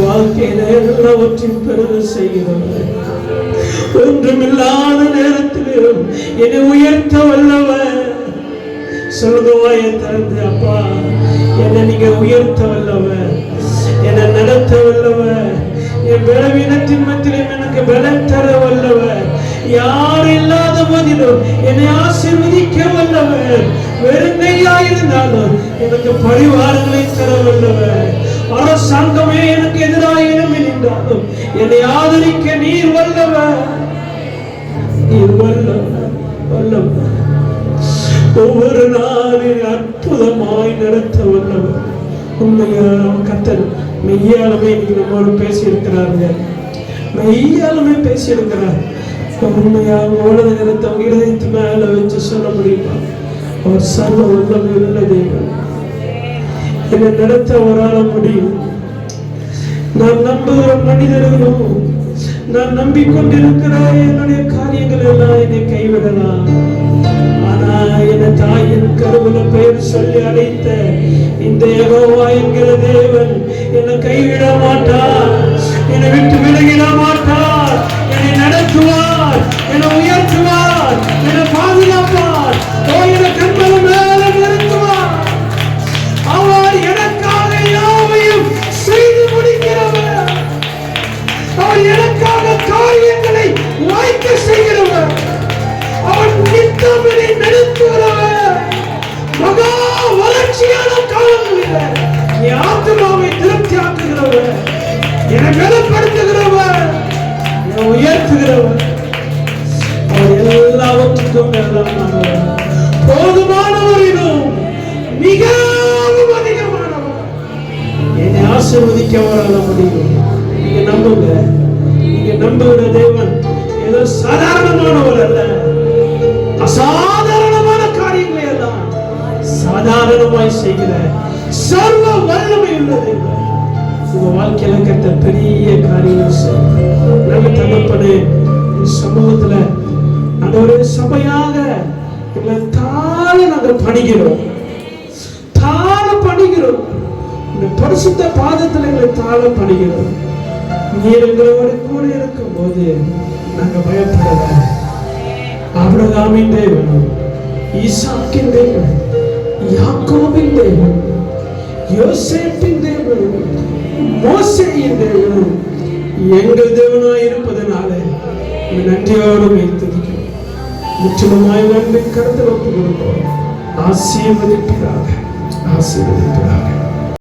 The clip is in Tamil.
வாழ்க்கையில எல்லாவற்றையும் பெருக செய்கிறவர், ஒன்றுமில்லாத நேரத்திலும் என்னை உயர்த்த வல்லவர். சொல்லுவாய திறந்து, அப்பா என்னை நீங்க உயர்த்த வல்லவர், என்னை நடத்த வல்லவர், என் பலவீனத்தின் மத்தியிலும் எனக்கு பலம் தர வல்லவர், யார் இல்லாத போதிலும் என்னை ஆசீர்வதிக்க வல்லவர், வெறுங்கையாயிருந்தாலும் எனக்கு பரிவாரங்களை தர வல்லவர், அரசாங்கமே எனக்கு எதிராக நின்றாலும் என்னை ஆதரிக்க நீர் வல்லவர், நீர் வல்லவர், வல்லவர். ஒவ்வொரு நாளில் அற்புதமாய் நடத்த வல்லவர். உண்மையான கர்த்தர் மெய்யாலுமே இன்னைக்கு நம்மோடு பேசி இருக்கிறாருங்க, மெய்யாலுமே பேசி இருக்கிறார். உண்மையாக உலக நேரத்தை அவங்க இதயத்து மேல வச்சு சொல்ல முடியுமா? அவர் சர்வ வல்லமை உள்ள தேவன். என்னை நடத்த அவரால முடியும். நான் நம்புகிற மனிதர்களும், நான் நம்பிக்கொண்டிருக்கிற என்னுடைய காரியங்கள் எல்லாம் என்னை கைவிடலாம். ஆனா என் தாயின் கருவில பெயர் சொல்லி அழைத்த இந்த யெகோவா என்கிற தேவன் என்னை கைவிட மாட்டார், என்னை விட்டு விலகிட மாட்டார், என்னை நடத்துவார், என்னை உயர்த்துவார், என்னை பாதுகாப்பார், என்னை கண்மலை மேல நிறுத்துவார். அவர் எனக்காக யாவையும் செய்து முடிக்கிறவர், அவர் எனக்காக காரியங்களை வாய்க்க செய்கிறவர், அவர் நித்தமினை நடத்துகிறவர், மகா வளர்ச்சியான காலங்களில் என் ஆத்துமாவை திருப்தியாக்குகிறவர், என்னை பலப்படுத்துகிறவர், என்னை உயர்த்துகிறவர். அவர் எல்லாவற்றுக்கும் மேலானவர், போதுமானவரிலும் மிகவும் அதிகமானவர். என்னை ஆசீர்வதிக்க வர முடியும். நீங்க நம்புங்க, நீங்க நம்புகிற தேவன் ஏதோ சாதாரணமானவர் அல்ல, அசாதாரணமான காரியங்களை எல்லாம் சாதாரணமாய் செய்கிற சர்வ வல்லமை உள்ளது. உங்க வாழ்க்கையில கத்த பெரிய காரியங்கள் செய்யும். நல்ல தகப்பனே, சமூகத்துல நாங்க ஒரு சபையாக எங்களை தாழ நாங்கள் பணிகிறோம், தாழ பணிகிறோம். இந்த பரிசுத்த பாதத்துல எங்களை தாழ பணிகிறோம். நீர் எங்களோடு கூட இருக்கும் போது நாங்க பயப்படல. ஆபிரகாமின் தேவன், ஈசாக்கின் தேவன், யாக்கோபின் தேவன், யோசேப்பின் தேவன், மோசேயின் தேவன் எங்கள் தேவனாய் இருப்பதனால நன்றியோடு துதிக்கிறோம். முற்றிலுமாய் நன்மை கருத்தில் ஒப்புக் கொடுக்கிறோம். ஆசீர்வதிப்பதாக, ஆசீர்வதிப்பதாக.